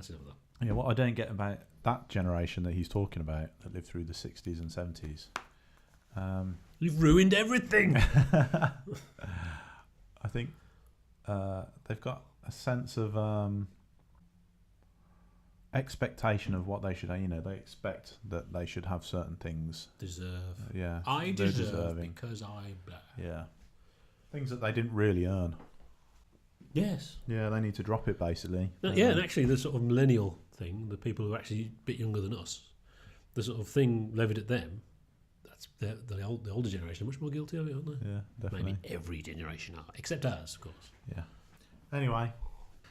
that's enough of that. Yeah, what I don't get about that generation that he's talking about that lived through the 60s and 70s. You've ruined everything. I think they've got a sense of expectation of what they should. They expect that they should have certain things. Deserve. Yeah, I they're deserve deserving. because I. Blah. Yeah, things that they didn't really earn. Yes. Yeah, they need to drop it basically. Yeah, and actually the sort of millennial thing, the people who are actually a bit younger than us, the sort of thing levied at them, that's the older generation are much more guilty of it, aren't they? Yeah, definitely. Maybe every generation are, except ours, of course. Yeah. Anyway,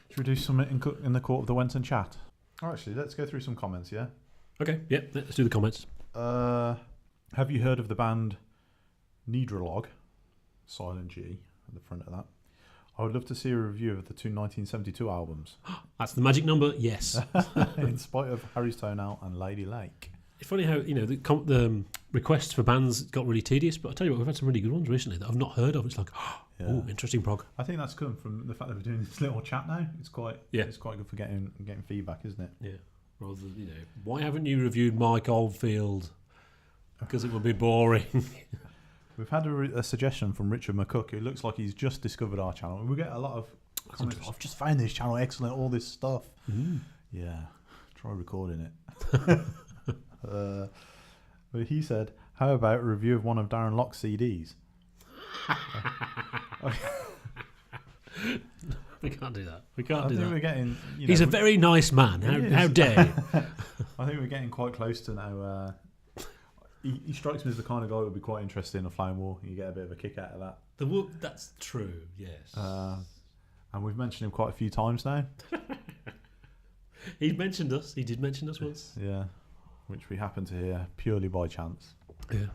should we do something in the court of the Wenton chat? Oh, actually, let's go through some comments, yeah? Okay, yeah, let's do the comments. Have you heard of the band Nidrolog? Silent G at the front of that. I would love to see a review of the two 1972 albums. That's the magic number, yes. In spite of Harry's Toenail and Lady Lake. It's funny how, the requests for bands got really tedious, but I'll tell you what, we've had some really good ones recently that I've not heard of. It's like, oh, interesting prog. I think that's come from the fact that we're doing this little chat now. It's quite good for getting feedback, isn't it? Yeah. Rather than, why haven't you reviewed Mike Oldfield? Because it would be boring. We've had a suggestion from Richard McCook, who looks like he's just discovered our channel. We get a lot of comments. I've just found this channel excellent, all this stuff. Yeah, try recording it. But he said, how about a review of one of Darren Lock's CDs? We can't do that. We can't do that. We're getting, he's a very nice man. How dare you? I think we're getting quite close to now. He strikes me as the kind of guy who would be quite interested in a flame war. You get a bit of a kick out of that. That's true, yes. And we've mentioned him quite a few times now. He mentioned us. He did mention us once. Yeah, which we happen to hear purely by chance. Yeah.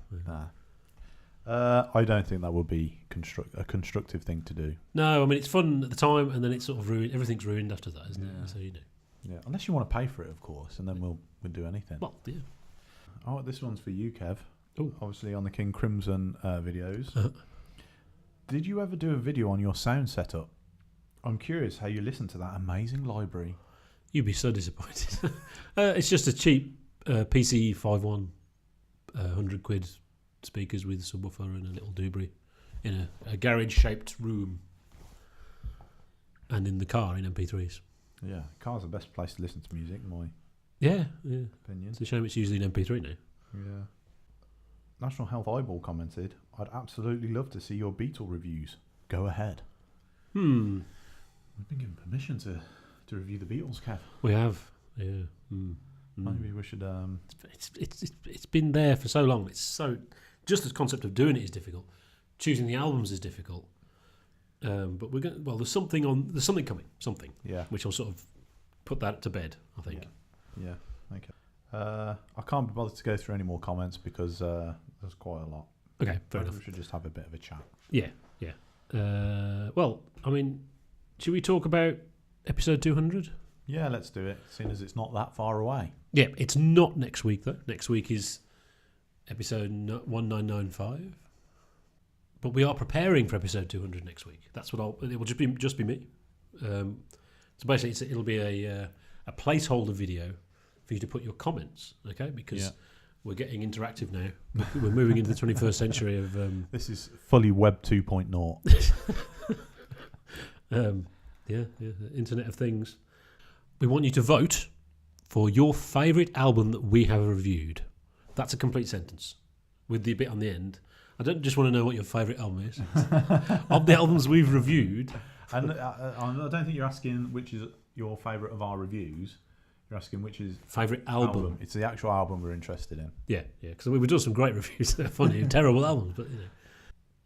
I don't think that would be a constructive thing to do. No, I mean, it's fun at the time, and then it's sort of ruined. Everything's ruined after that, isn't it? So Yeah, unless you want to pay for it, of course, and then we'll do anything. Well, yeah. Oh, this one's for you, Kev. Ooh. Obviously on the King Crimson videos. Did you ever do a video on your sound setup? I'm curious how you listen to that amazing library. You'd be so disappointed. It's just a cheap PC 5.1, 100 quid speakers with a subwoofer and a little Dubry in a garage-shaped room and in the car in MP3s. Yeah, car's the best place to listen to music, in my opinion. It's a shame it's usually an MP3 now. Yeah. National Health Eyeball commented, I'd absolutely love to see your Beatle reviews. Go ahead. We've been given permission to review the Beatles, Kev. We have, yeah. Maybe we should... It's been there for so long. It's so... Just the concept of doing it is difficult. Choosing the albums is difficult. But we're going. Well, there's something coming. Something. Yeah. Which will sort of put that to bed, I think. Yeah. Okay. I can't be bothered to go through any more comments because there's quite a lot. Okay, fair enough. We should just have a bit of a chat. Yeah. Well, I mean, should we talk about episode 200? Yeah, let's do it, seeing as it's not that far away. Yeah, it's not next week, though. Next week is episode 1995. But we are preparing for episode 200 next week. That's what it will just be me. So basically, it'll be a placeholder video for you to put your comments, okay? Because we're getting interactive now. We're moving into the 21st century of... This is fully Web 2.0. Yeah, Internet of Things. We want you to vote for your favourite album that we have reviewed. That's a complete sentence with the bit on the end. I don't just want to know what your favourite album is. Of the albums we've reviewed. And I don't think you're asking which is your favourite of our reviews. You're asking which is... Favourite album. It's the actual album we're interested in. Yeah, because we've done some great reviews. They're funny, terrible albums, but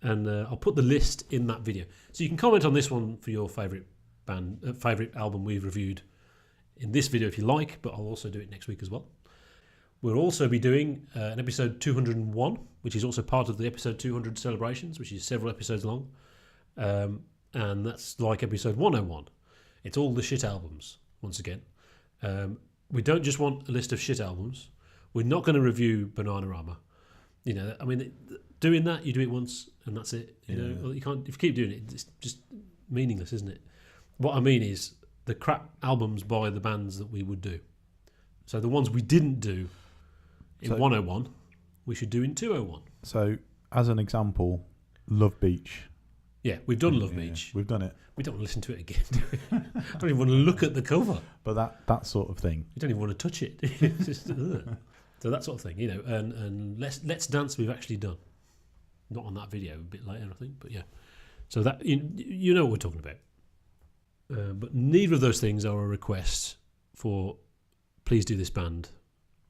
And I'll put the list in that video. So you can comment on this one for your favourite favourite album we've reviewed in this video if you like, but I'll also do it next week as well. We'll also be doing an episode 201, which is also part of the episode 200 celebrations, which is several episodes long. And that's like episode 101. It's all the shit albums, once again. We don't just want a list of shit albums. We're not going to review Bananarama. I mean, doing that, you do it once and that's it. You know, you can't. If you keep doing it, it's just meaningless, isn't it? What I mean is, the crap albums by the bands that we would do. So the ones we didn't do in 101, we should do in 201. So, as an example, Love Beach. Yeah, we've done Love Beach. We've done it. We don't want to listen to it again, do we? I don't even want to look at the cover. But that sort of thing. You don't even want to touch it. It's just, so that sort of thing, and Let's Dance we've actually done. Not on that video, a bit later, I think, but yeah. So that you know what we're talking about. But neither of those things are a request for please do this band,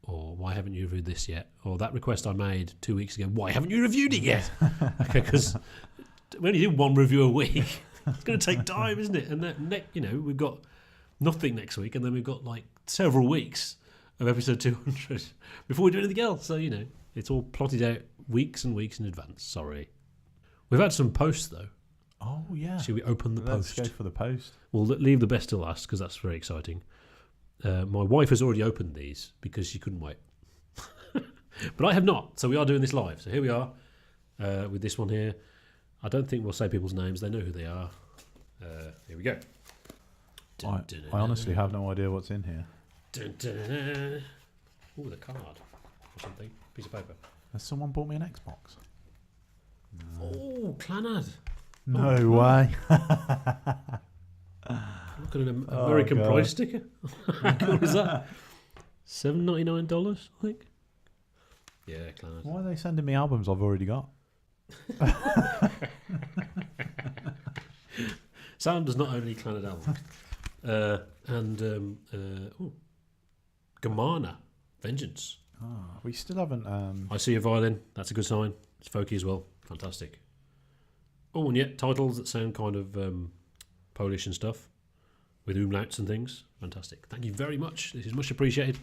or why haven't you reviewed this yet, or that request I made 2 weeks ago, why haven't you reviewed it yet? Because we only do one review a week. It's going to take time, isn't it? And we've got nothing next week, and then we've got like several weeks of episode 200 before we do anything else. So it's all plotted out weeks and weeks in advance. Sorry, we've had some posts though. Oh yeah. Should we open the post? Let's go for the post. We'll leave the best till last because that's very exciting. My wife has already opened these because she couldn't wait. But I have not, so we are doing this live. So here we are with this one here. I don't think we'll say people's names. They know who they are. Here we go. I honestly have no idea what's in here. Oh, the card or something. Piece of paper. Has someone bought me an Xbox? No. Oh, Clannad. No way. Look at an American price sticker. How cool is that? $7.99, I think. Yeah, Clannad. Why are they sending me albums I've already got? Sam does not only Clannad albums. Gamana, Vengeance. We still haven't... I See a Violin. That's a good sign. It's folky as well. Fantastic. Oh, and yet titles that sound kind of Polish and stuff with umlauts and things. Fantastic. Thank you very much. This is much appreciated.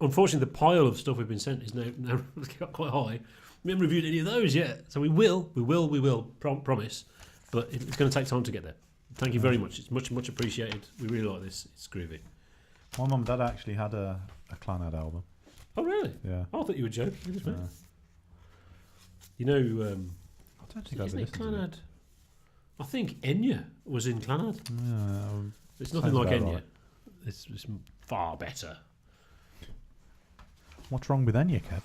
Unfortunately, the pile of stuff we've been sent is now got quite high. We haven't reviewed any of those yet, so we will, promise. But it's going to take time to get there. Thank you very much. It's much, much appreciated. We really like this. It's groovy. My mum and dad actually had a Clannad album. Oh, really? Yeah. I thought you were joking. I don't think I've listened to it. I think Enya was in Clannad. Yeah, it's nothing like Enya. Right. It's far better. What's wrong with Enya, Kev?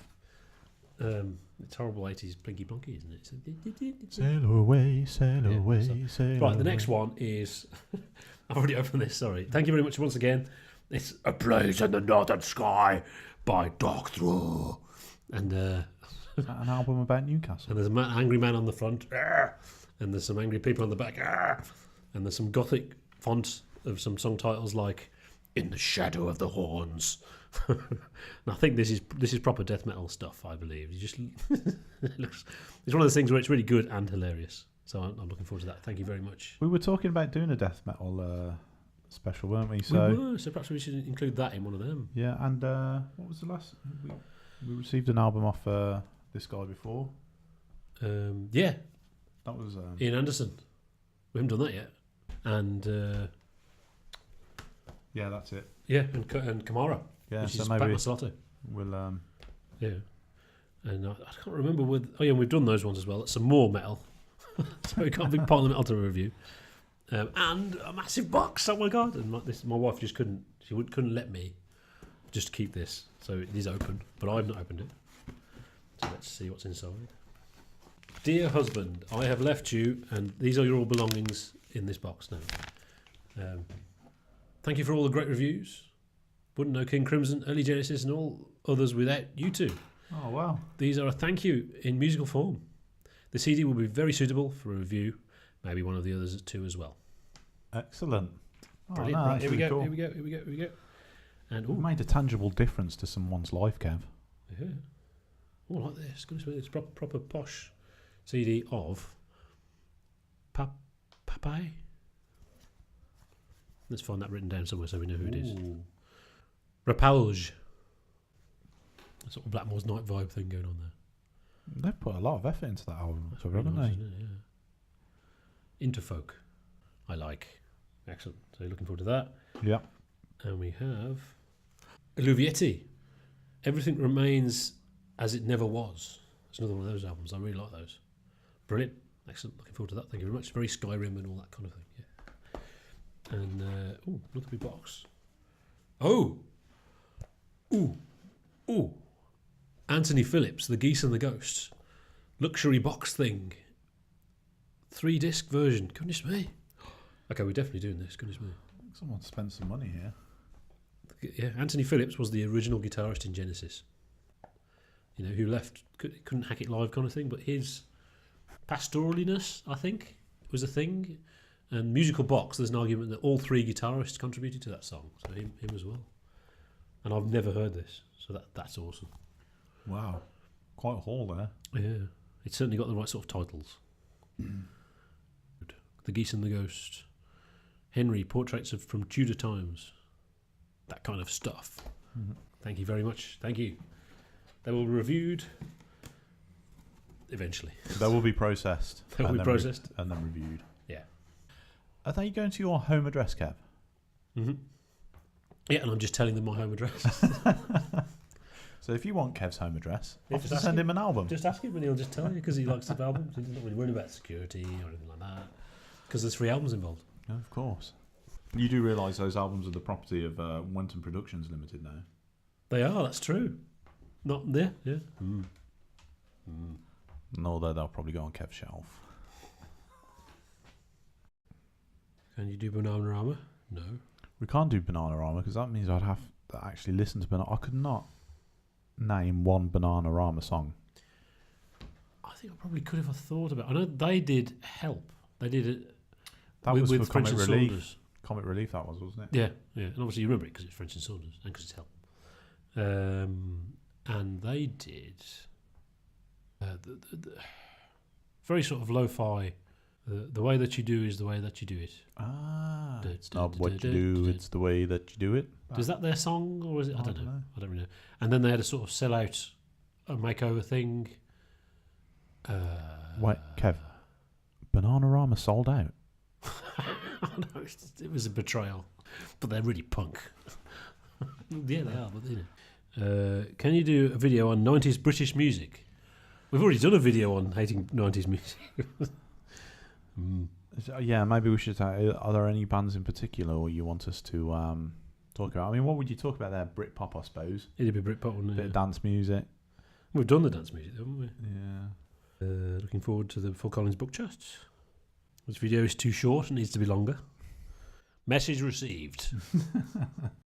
It's horrible 80s Blinky Blonky, isn't it? Sail away, sail away, sail Right, away. the next one is... I've already opened this, sorry. Thank you very much once again. It's A Blaze in the Northern Sky by Dark Through. And is that an album about Newcastle? and there's an angry man on the front. And there's some angry people on the back. And there's some gothic fonts of some song titles like In the Shadow of the Horns. And I think this is proper death metal stuff, I believe. You just it's one of those things where it's really good and hilarious. So I'm looking forward to that. Thank you very much. We were talking about doing a death metal special, weren't we? So perhaps we should include that in one of them. Yeah, and what was the last? We received an album off this guy before. Yeah, that was Ian Anderson. We haven't done that yet. And yeah, that's it. Yeah, and Kamara. Yeah, which so is maybe Salotto. We'll yeah, and I can't remember we've done those ones as well. That's some more metal. So we got a big pile of metal to review, and a massive box. Oh my god! And like this, my wife just couldn't let me just keep this. So it is open, but I've not opened it. So let's see what's inside. Dear husband, I have left you, and these are your belongings in this box now. Thank you for all the great reviews. Wouldn't know King Crimson, Early Genesis, and all others without you two. Oh wow! These are a thank you in musical form. The CD will be very suitable for a review, maybe one of the others too as well. Excellent. Brilliant. No, right, here we go. cool. Here we go. And we've made a tangible difference to someone's life, Kev. Yeah. Oh, like this. Goodness me, it's proper posh CD of Papai. Let's find that written down somewhere so we know who it is. Rapalge. A sort of Blackmore's Night vibe thing going on there. They've put a lot of effort into that album, haven't they? Yeah. Interfolk. I like. Excellent. So looking forward to that. Yeah. And we have Illuvietti. Everything Remains as It Never Was. It's another one of those albums. I really like those. Brilliant. Excellent. Looking forward to that. Thank you very much. Very Skyrim and all that kind of thing. Yeah. And look at my box. Oh, ooh. Anthony Phillips, The Geese and the Ghosts, luxury box thing, 3-disc version. Goodness me. Okay, we're definitely doing this. Goodness me. Someone spent some money here. Yeah, Anthony Phillips was the original guitarist in Genesis. You know, who left, couldn't hack it live kind of thing, but his pastoraliness, I think, was a thing. And Musical Box, there's an argument that all 3 guitarists contributed to that song, so him as well. And I've never heard this, so that's awesome. Wow. Quite a haul there. Yeah, it's certainly got the right sort of titles. The Geese and the Ghost, Henry, Portraits from Tudor Times, that kind of stuff. Mm-hmm. Thank you very much. Thank you. They will be reviewed eventually. They will be processed. They will be processed. And then reviewed. Yeah. Are they going to your home address, Kev? Mm-hmm. Yeah, and I'm just telling them my home address. So if you want Kev's home address, Yeah, just send him an album. Just ask him and he'll just tell you, because he likes the albums. He's not really worried about security or anything like that, because there's 3 albums involved. Yeah, of course. You do realise those albums are the property of Wenton Productions Limited now? They are, that's true. Not there, yeah. Mm. And although they'll probably go on Kev's shelf. Can you do Bananarama? No. We can't do Bananarama because that means I'd have to actually listen to Banana. I could not name one Bananarama song. I think I probably could if I thought about it. I know they did Help. They did it That with was for French Comic and Relief. Saunders. Comic Relief that was, wasn't it? Yeah. And obviously you remember it because it's French and Saunders and because it's Help. And they did the very sort of lo-fi. The way that you do is the way that you do it. Ah, it's not what you do, it's the way that you do it. Is that their song, or is it? I don't know. I don't really know. And then they had a sort of sell-out, makeover thing. Wait, Kev, Bananarama sold out. No, it was a betrayal, but they're really punk. Yeah, they are. But you know, can you do a video on 90s British music? We've already done a video on hating 90s music. Yeah, maybe we should. Are there any bands in particular or you want us to talk about? I mean, what would you talk about there? Britpop, I suppose. It'd be Britpop, wouldn't it? Bit of dance music. We've done the dance music, haven't we? Yeah. Looking forward to the Phil Collins book chat. This video is too short and needs to be longer. Message received.